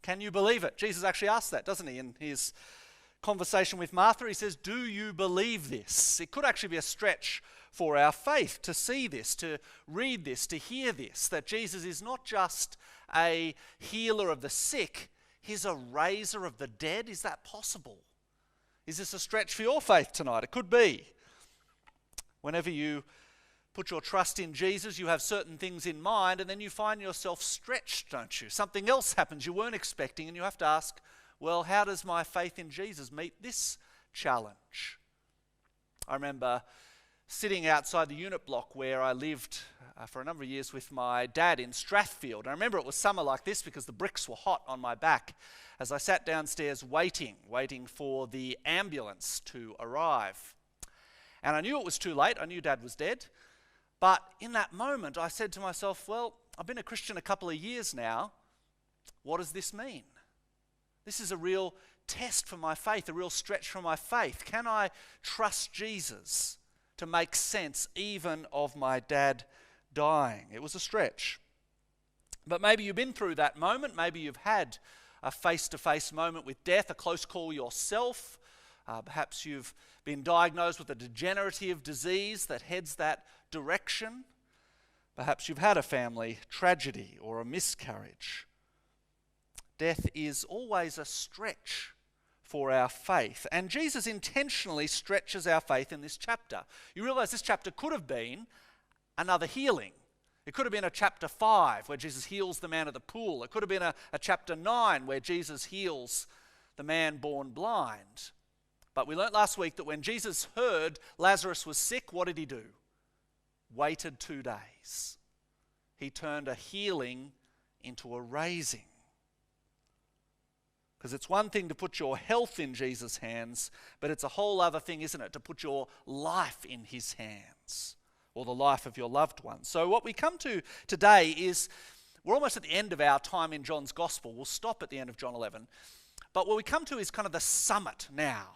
Can you believe it? Jesus actually asks that, doesn't he, in his conversation with Martha? He says, do you believe this? It could actually be a stretch for our faith to see this, to read this, to hear this, that Jesus is not just a healer of the sick, he's a raiser of the dead. Is that possible? Is this a stretch for your faith tonight? It could be. Whenever you put your trust in Jesus, you have certain things in mind, and then you find yourself stretched, don't you? Something else happens you weren't expecting, and you have to ask, well, how does my faith in Jesus meet this challenge? I remember sitting outside the unit block where I lived for a number of years with my dad in Strathfield. I remember it was summer like this because the bricks were hot on my back as I sat downstairs waiting for the ambulance to arrive. And I knew it was too late. I knew Dad was dead. But in that moment, I said to myself, well, I've been a Christian a couple of years now. What does this mean? This is a real test for my faith, a real stretch for my faith. Can I trust Jesus to make sense even of my dad dying? It was a stretch. But maybe you've been through that moment. Maybe you've had a face-to-face moment with death, a close call yourself. Perhaps you've been diagnosed with a degenerative disease that heads that direction. Perhaps you've had a family tragedy or a miscarriage. Death is always a stretch for our faith. And Jesus intentionally stretches our faith in this chapter. You realize this chapter could have been another healing. It could have been a chapter 5 where Jesus heals the man at the pool. It could have been a chapter 9 where Jesus heals the man born blind. But we learnt last week that when Jesus heard Lazarus was sick, what did he do? Waited 2 days. He turned a healing into a raising. Because it's one thing to put your health in Jesus' hands, but it's a whole other thing, isn't it, to put your life in his hands, or the life of your loved ones. So what we come to today is, we're almost at the end of our time in John's Gospel. We'll stop at the end of John 11. But what we come to is kind of the summit now.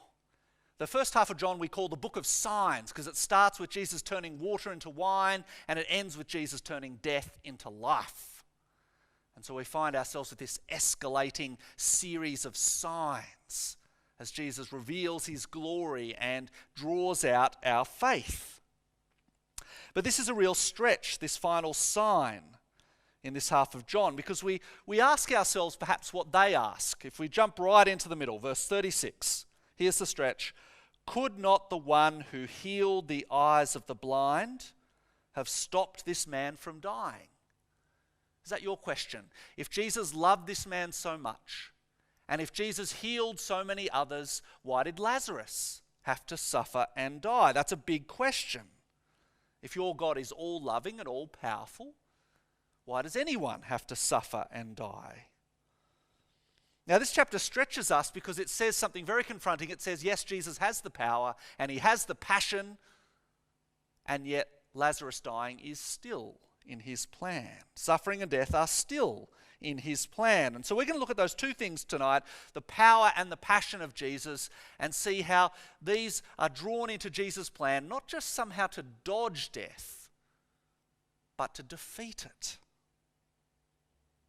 The first half of John we call the book of signs, because it starts with Jesus turning water into wine, and it ends with Jesus turning death into life. And so we find ourselves with this escalating series of signs as Jesus reveals his glory and draws out our faith. But this is a real stretch, this final sign in this half of John, because we ask ourselves perhaps what they ask. If we jump right into the middle, verse 36, here's the stretch. Could not the one who healed the eyes of the blind have stopped this man from dying? Is that your question? If Jesus loved this man so much, and if Jesus healed so many others, why did Lazarus have to suffer and die? That's a big question. If your God is all-loving and all-powerful, why does anyone have to suffer and die? Now, this chapter stretches us because it says something very confronting. It says, yes, Jesus has the power and he has the passion, and yet Lazarus dying is still in his plan. Suffering and death are still in his plan. And so we're going to look at those two things tonight, the power and the passion of Jesus, and see how these are drawn into Jesus' plan, not just somehow to dodge death, but to defeat it.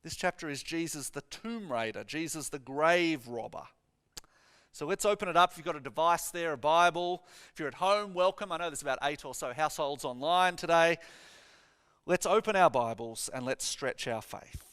This chapter is Jesus the tomb raider, Jesus the grave robber. So let's open it up. If you've got a device there, a Bible. If you're at home, welcome. I know there's about 8 or so households online today. Let's open our Bibles and let's stretch our faith.